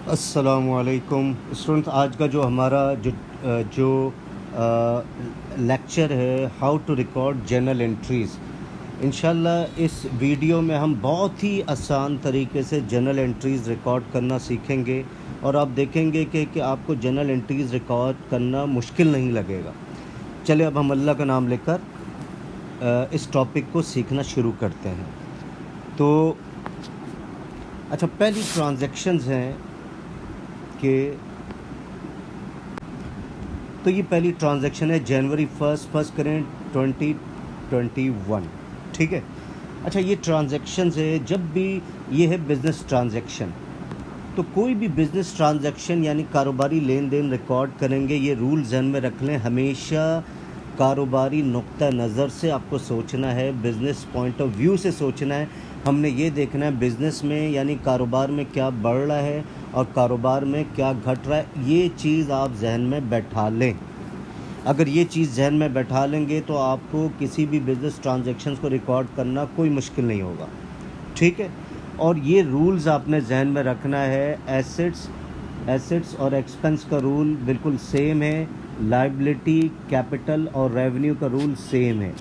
अस्सलामुअलैकुम स्टूडेंट्स। आज का जो हमारा जो लेक्चर है how to record journal entries, इंशाल्लाह इस वीडियो में हम बहुत ही आसान तरीके से जर्नल एंट्रीज़ रिकॉर्ड करना सीखेंगे और आप देखेंगे कि आपको जर्नल एंट्रीज़ रिकॉर्ड करना मुश्किल नहीं लगेगा। चलिए अब हम अल्लाह का नाम लेकर इस टॉपिक को सीखना शुरू करते हैं। तो अच्छा, पहली ट्रांजैक्शंस हैं कि तो ये पहली ट्रांजैक्शन है जनवरी फर्स्ट करें 2021, ठीक है। अच्छा, ये ट्रांजैक्शन है जब भी ये है बिज़नेस ट्रांजैक्शन, तो कोई भी बिज़नेस ट्रांजैक्शन यानी कारोबारी लेन देन रिकॉर्ड करेंगे, ये रूल ध्यान में रख लें। हमेशा कारोबारी नुक्ता नज़र से आपको सोचना है, बिज़नेस पॉइंट ऑफ व्यू से सोचना है। हमने ये देखना है बिज़नेस में यानी कारोबार में क्या बढ़ रहा है और कारोबार में क्या घट रहा है। ये चीज़ आप जहन में बैठा लें। अगर ये चीज़ जहन में बैठा लेंगे तो आपको किसी भी बिज़नेस ट्रांजैक्शंस को रिकॉर्ड करना कोई मुश्किल नहीं होगा, ठीक है। और ये रूल्स आपने जहन में रखना है। एसेट्स और एक्सपेंस का रूल बिल्कुल सेम है। लायबिलिटी, कैपिटल और रेवेन्यू का रूल सेम है।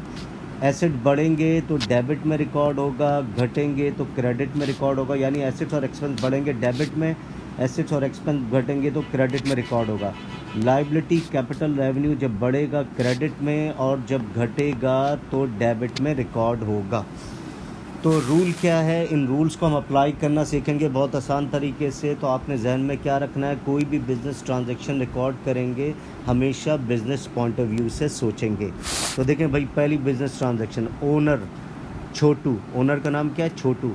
एसेट बढ़ेंगे तो डेबिट में रिकॉर्ड होगा, घटेंगे तो क्रेडिट में रिकॉर्ड होगा। यानी एसेट्स और एक्सपेंस बढ़ेंगे डेबिट में, एसेट्स और एक्सपेंस घटेंगे तो क्रेडिट में रिकॉर्ड होगा। लायबिलिटी, कैपिटल, रेवेन्यू जब बढ़ेगा क्रेडिट में और जब घटेगा तो डेबिट में रिकॉर्ड होगा। तो रूल क्या है, इन रूल्स को हम अप्लाई करना सीखेंगे बहुत आसान तरीके से। तो आपने जहन में क्या रखना है, कोई भी बिज़नेस ट्रांजैक्शन रिकॉर्ड करेंगे हमेशा बिज़नेस पॉइंट ऑफ व्यू से सोचेंगे। तो देखें भाई, पहली business transaction, owner Chotu, owner का नाम क्या है, Chotu,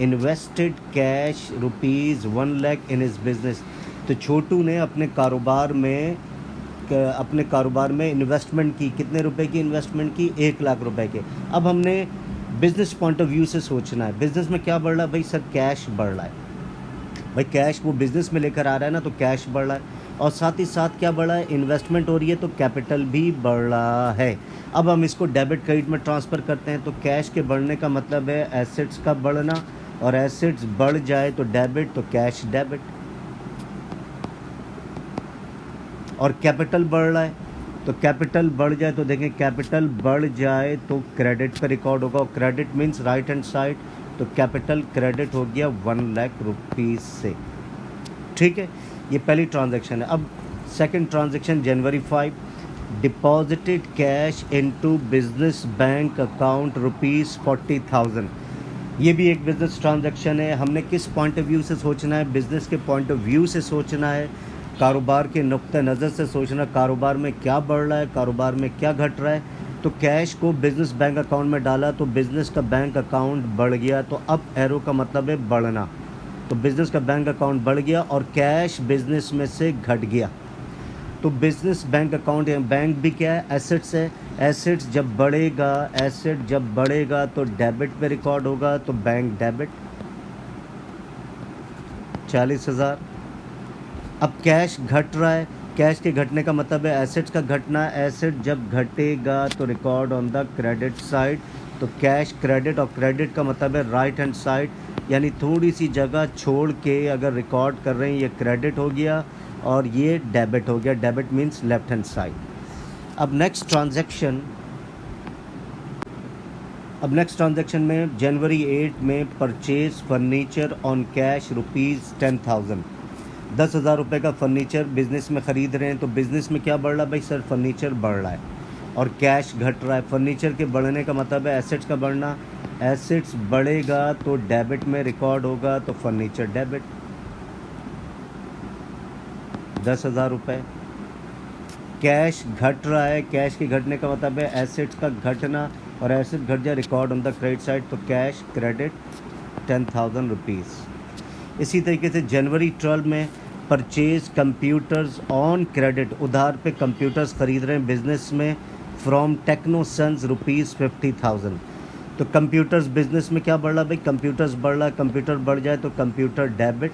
invested cash ₹1 lakh in his business. तो छोटू ने अपने कारोबार में इन्वेस्टमेंट की, कितने रुपए की इन्वेस्टमेंट की, 1 लाख रुपए के। अब हमने बिज़नेस पॉइंट ऑफ व्यू से सोचना है, बिज़नेस में क्या बढ़ रहा है भाई, सर कैश बढ़ रहा है। भाई कैश वो बिज़नेस में लेकर आ रहा है ना, तो कैश बढ़ रहा है। और साथ ही साथ क्या बढ़ रहा है, इन्वेस्टमेंट हो रही है तो कैपिटल भी बढ़ रहा है। अब हम इसको डेबिट क्रेडिट में ट्रांसफ़र करते हैं। तो कैश के बढ़ने का मतलब है एसेट्स का बढ़ना, और एसेट्स बढ़ जाए तो डेबिट, तो कैश डेबिट। और कैपिटल बढ़ रहा है तो कैपिटल बढ़ जाए तो देखें, कैपिटल बढ़ जाए तो क्रेडिट पर रिकॉर्ड होगा। और credit means right hand side, तो कैपिटल क्रेडिट हो गया 1 लाख रुपीज़ से, ठीक है। ये पहली ट्रांजैक्शन है। अब सेकंड ट्रांजैक्शन, जनवरी 5, deposited cash into business bank account ₹40,000। ये भी एक बिज़नेस ट्रांजैक्शन है। हमने किस पॉइंट ऑफ व्यू से सोचना है, बिज़नेस के पॉइंट ऑफ व्यू से सोचना है, कारोबार के नुक्ते नज़र से सोचना, कारोबार में क्या बढ़ रहा है, कारोबार में क्या घट रहा है। तो कैश को बिज़नेस बैंक अकाउंट में डाला तो बिज़नेस का बैंक अकाउंट बढ़ गया, तो अप एरो का मतलब है बढ़ना। तो बिज़नेस का बैंक अकाउंट बढ़ गया और कैश बिज़नेस में से घट गया। तो बिज़नेस बैंक अकाउंट या बैंक भी क्या है, एसेट्स है। एसेट्स जब बढ़ेगा तो डेबिट पे रिकॉर्ड होगा, तो बैंक डेबिट 40,000। अब कैश घट रहा है, कैश के घटने का मतलब है एसेट्स का घटना। एसेट जब घटेगा तो record on the credit side, तो कैश क्रेडिट, और क्रेडिट का मतलब है राइट हैंड साइड, यानी थोड़ी सी जगह छोड़ के अगर रिकॉर्ड कर रहे हैं, ये क्रेडिट हो गया और ये डेबिट हो गया। Debit means left hand side. अब नेक्स्ट ट्रांजैक्शन में जनवरी 8 में परचेज फर्नीचर ऑन कैश ₹10,000। 10,000 रुपये का फर्नीचर बिज़नेस में ख़रीद रहे हैं। तो बिज़नेस में क्या बढ़ रहा है भाई, सर फर्नीचर बढ़ रहा है और कैश घट रहा है। फर्नीचर के बढ़ने का मतलब है एसेट्स का बढ़ना। एसेट्स बढ़ेगा तो डेबिट में रिकॉर्ड होगा, तो फर्नीचर डेबिट 10,000 रुपये। कैश घट रहा है, कैश के घटने का मतलब है एसेट्स का घटना, और एसेट घट जाए record on the credit side, तो कैश क्रेडिट 10,000 रुपीज़। इसी तरीके से जनवरी 12 में परचेज कंप्यूटर्स ऑन क्रेडिट, उधार पे कंप्यूटर्स ख़रीद रहे हैं बिज़नेस में, फ्रॉम टेक्नोसंस ₹50,000। तो कंप्यूटर्स बिज़नेस में क्या बढ़ रहा है भाई, कंप्यूटर्स बढ़ रहा है। कंप्यूटर बढ़ जाए तो कंप्यूटर डेबिट,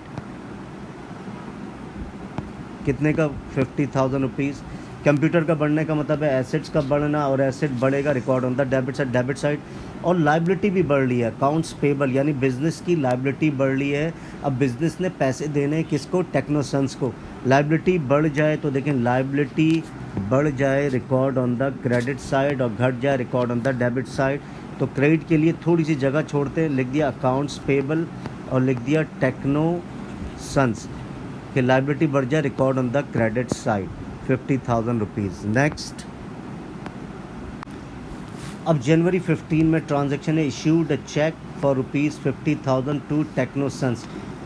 कितने का, ₹50,000। कंप्यूटर का बढ़ने का मतलब है एसेट्स का बढ़ना, और एसेट बढ़ेगा record on the debit side. और लाइबिलिटी भी बढ़ रही है, अकाउंट्स पेबल यानी बिजनेस की लाइबिलिटी बढ़ रही है। अब बिजनेस ने पैसे देने किसको, टेक्नोसंस को। लाइबिलिटी बढ़ जाए तो देखें, लाइबिलिटी बढ़ जाए record on the credit side और घट जाए record on the debit side. तो क्रेडिट के लिए थोड़ी सी जगह छोड़ते, लिख दिया अकाउंट्स पेबल और लिख दिया टेक्नोसंस कि लाइबिलिटी बढ़ जाए record on the credit side 50,000 rupees. Next, अब जनवरी 15 में ट्रांजैक्शन ने issued a cheque for ₹50,000 to Technosons.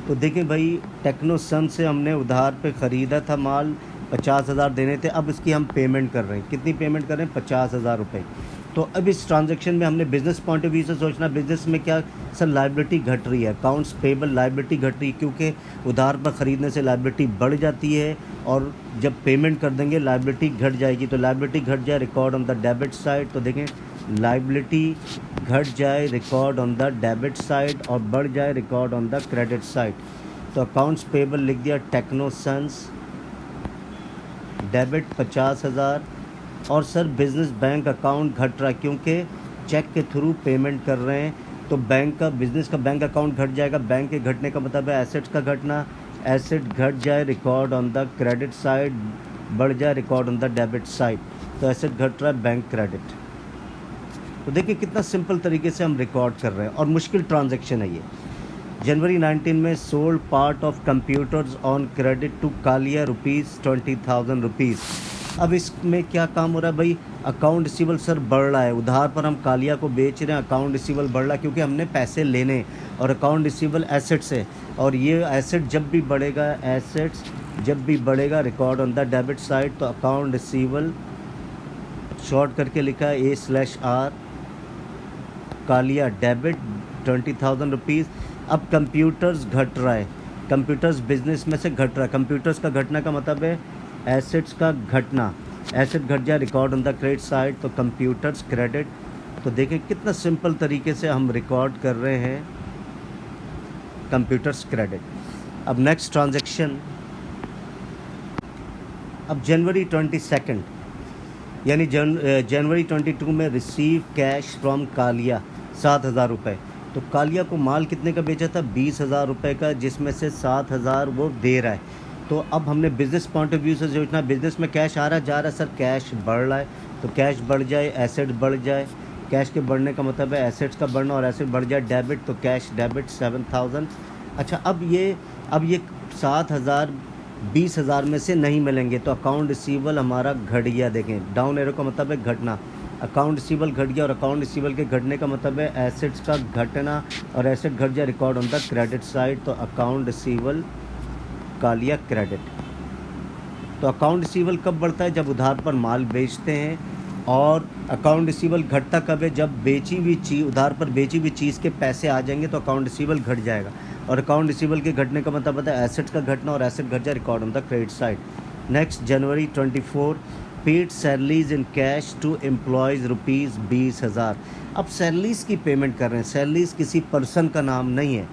तो देखें भाई, टेक्नोसंस से हमने उधार पे ख़रीदा था माल, 50,000 देने थे। अब इसकी हम पेमेंट कर रहे हैं, कितनी पेमेंट कर रहे हैं, 50,000 रुपये। तो अब इस ट्रांजैक्शन में हमने बिज़नेस पॉइंट ऑफ व्यू से सोचना, बिज़नेस में क्या सर लाइबिलिटी घट रही है, अकाउंट्स पेबल लाइबिलिटी घट रही है, क्योंकि उधार पर ख़रीदने से लाइबिलिटी बढ़ जाती है और जब पेमेंट कर देंगे लाइबिलिटी घट जाएगी। तो लाइबिलिटी घट जाए record on the debit side. तो देखें, लाइबिलिटी घट जाए record on the debit side और बढ़ जाए record on the credit side. तो अकाउंट्स पेबल लिख दिया टेक्नोसंस, डेबिट 50,000। और सर बिज़नेस बैंक अकाउंट घट रहा है क्योंकि चेक के थ्रू पेमेंट कर रहे हैं, तो बैंक का बिज़नेस का बैंक अकाउंट घट जाएगा। बैंक के घटने का मतलब है एसेट्स का घटना, एसेट घट जाए record on the credit side, बढ़ जाए record on the debit side. तो एसेट घट रहा है, बैंक क्रेडिट। तो देखिए कितना सिंपल तरीके से हम रिकॉर्ड कर रहे हैं, और मुश्किल ट्रांजैक्शन है ये। जनवरी 19 में sold part of computers on credit to Kalia ₹20,000 rupees. अब इसमें क्या काम हो रहा है भाई, अकाउंट रिसीवल सर बढ़ रहा है, उधार पर हम कालिया को बेच रहे हैं, अकाउंट रिसीवल बढ़ रहा है क्योंकि हमने पैसे लेने, और अकाउंट रिसीवल एसेट्स है, और ये एसेट जब भी बढ़ेगा, एसेट्स जब भी बढ़ेगा record on the debit side. तो अकाउंट रिसीवल शॉर्ट करके लिखा है A/R कालिया डेबिट 20,000 रुपीज़। अब कंप्यूटर्स घट रहा है, कंप्यूटर्स बिजनेस में से घट रहा है, कंप्यूटर्स का घटना का मतलब है एसेट्स का घटना, एसेट घट जाए record on the credit side. तो कंप्यूटर्स क्रेडिट। तो देखें कितना सिंपल तरीके से हम रिकॉर्ड कर रहे हैं कंप्यूटर्स क्रेडिट। अब नेक्स्ट ट्रांजैक्शन, अब जनवरी 22 यानी जनवरी 22 में रिसीव कैश फ्रॉम कालिया 7,000 रुपये। तो कालिया को माल कितने का बेचा था, 20,000 रुपये का, जिसमें से 7,000 वो दे रहा है। तो अब हमने बिज़नेस पॉइंट ऑफ व्यू से सोचना, बिज़नेस में कैश आ रहा जा रहा है सर, कैश बढ़ रहा है, तो कैश बढ़ जाए एसेट बढ़ जाए। कैश के बढ़ने का मतलब है एसेट्स का बढ़ना, और एसेट बढ़ जाए डेबिट, तो कैश डेबिट 7,000। अच्छा, अब ये 7,000 20,000 में से नहीं मिलेंगे, तो अकाउंट रिसीवल हमारा घट गया। देखें डाउन एरो का मतलब है घटना, अकाउंट रिसीवल घट गया, और अकाउंट रिसीवल के घटने का मतलब है एसेट्स का घटना, और एसेट घट जाए record on the credit side. तो अकाउंट रिसीवल कालिया क्रेडिट। तो अकाउंट रिसीवल कब बढ़ता है, जब उधार पर माल बेचते हैं, और अकाउंट रिसीवल घटता कब है, जब बेची हुई चीज़, उधार पर बेची हुई चीज़ के पैसे आ जाएंगे तो अकाउंट रिसीवल घट जाएगा। और अकाउंट रिसीवल के घटने का मतलब होता है एसेट्स का घटना, और एसेट घट जाए record on the credit side. Next, January 24 paid salaries in cash to employees ₹20,000। अब सैलरीज़ की पेमेंट कर रहे हैं, सैलरीज़ किसी पर्सन का नाम नहीं है,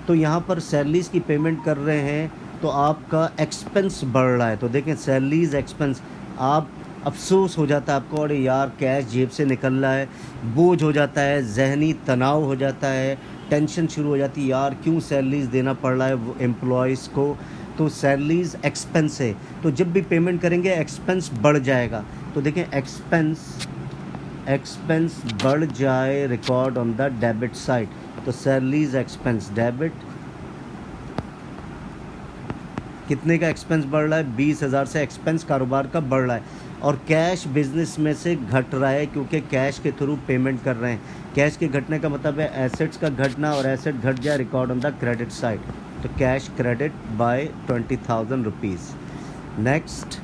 तो यहाँ पर सैलरीज़ की पेमेंट कर रहे हैं, तो आपका एक्सपेंस बढ़ रहा है। तो देखें सैलरीज एक्सपेंस, आप अफसोस हो जाता है आपको, अरे यार कैश जेब से निकल रहा है, बोझ हो जाता है, जहनी तनाव हो जाता है, टेंशन शुरू हो जाती है, यार क्यों सैलरीज देना पड़ रहा है एम्प्लॉयज़ को। तो सैलरीज एक्सपेंस है, तो जब भी पेमेंट करेंगे एक्सपेंस बढ़ जाएगा। तो देखें एक्सपेंस बढ़ जाए record on the debit side. तो सैलरीज एक्सपेंस डेबिट, कितने का एक्सपेंस बढ़ रहा है, 20,000 से एक्सपेंस कारोबार का बढ़ रहा है, और कैश बिजनेस में से घट रहा है क्योंकि कैश के थ्रू पेमेंट कर रहे हैं। कैश के घटने का मतलब है एसेट्स का घटना, और एसेट घट जाए record on the credit side. तो cash credit by 20,000 rupees. Next,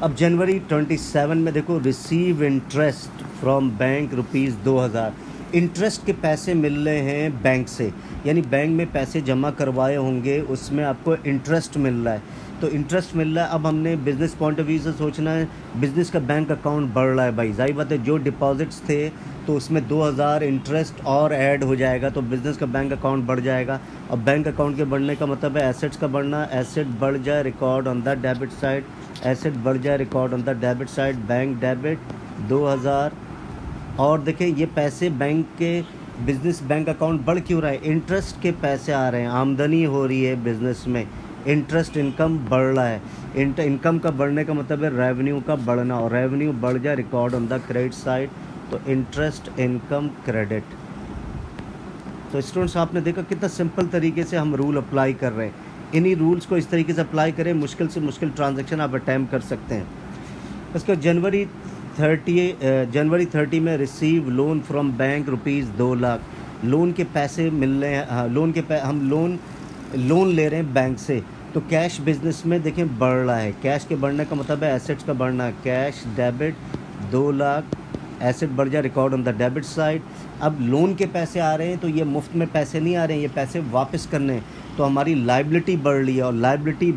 अब जनवरी 27 में देखो receive interest from bank ₹2,000। Interest के पैसे मिल रहे हैं बैंक से, यानी बैंक में पैसे जमा करवाए होंगे, उसमें आपको इंटरेस्ट मिल रहा है। तो इंटरेस्ट मिल रहा है, अब हमने बिज़नेस पॉइंट ऑफ व्यू से सोचना है, बिज़नेस का बैंक अकाउंट बढ़ रहा है भाई, जाहिर बात है जो डिपॉजिट्स थे तो उसमें 2000 इंटरेस्ट और ऐड हो जाएगा, तो बिज़नेस का बैंक अकाउंट बढ़ जाएगा। और बैंक अकाउंट के बढ़ने का मतलब है एसेट्स का बढ़ना, एसेट बढ़ जाए record on the debit side, asset बढ़ जाए record on the debit side, bank debit 2000। और देखिए ये पैसे बैंक के बिज़नेस बैंक अकाउंट बढ़ क्यों रहा है, इंटरेस्ट के पैसे आ रहे हैं, आमदनी हो रही है बिज़नेस में, इंटरेस्ट इनकम बढ़ रहा है। इनकम का बढ़ने का मतलब है रेवेन्यू का बढ़ना, और रेवेन्यू बढ़ जाए record on the credit side, तो इंटरेस्ट इनकम क्रेडिट। तो स्टूडेंट्स आपने देखा कितना सिंपल तरीके से हम रूल अप्लाई कर रहे हैं। इन्हीं रूल्स को इस तरीके से अप्लाई करें, मुश्किल से मुश्किल ट्रांजैक्शन आप अटैम्प्ट कर सकते हैं। उसका जनवरी 30 में receive loan from bank ₹2 lakh, loan के पैसे मिल रहे हैं, हाँ हम लोन ले रहे हैं बैंक से। तो कैश बिजनेस में देखें बढ़ रहा है, कैश के बढ़ने का मतलब है एसेट्स का बढ़ना, कैश डेबिट 2 लाख, एसेट बढ़ जाए record on the debit side. अब लोन के पैसे आ रहे हैं तो ये मुफ्त में पैसे नहीं आ रहे हैं, ये पैसे वापस करने हैं, तो हमारी लाइबिलिटी बढ़ रही है, और लाइबिलिटी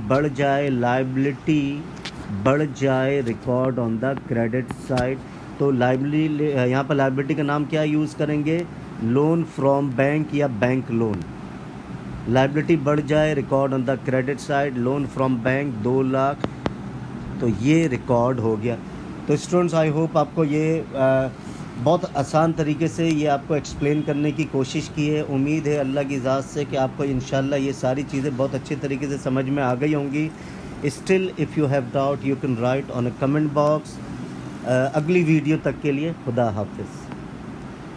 बढ़ जाए record on the credit side. तो लाइबिलिटी, यहाँ पर लाइबिलिटी का नाम क्या यूज़ करेंगे, लोन फ्रॉम बैंक या बैंक लोन। लाइबिलिटी बढ़ जाए record on the credit side, loan from bank 2 lakh, तो ये रिकॉर्ड हो गया। तो स्टूडेंट्स आई होप आपको ये बहुत आसान तरीके से ये आपको एक्सप्लेन करने की कोशिश की है। उम्मीद है अल्लाह की इजाज़त से कि आपको इंशाल्लाह ये सारी चीज़ें बहुत अच्छे तरीके से समझ में आ गई होंगी। Still if you have doubt you can write on a comment box. अगली वीडियो तक के लिए खुदा हाफिज़।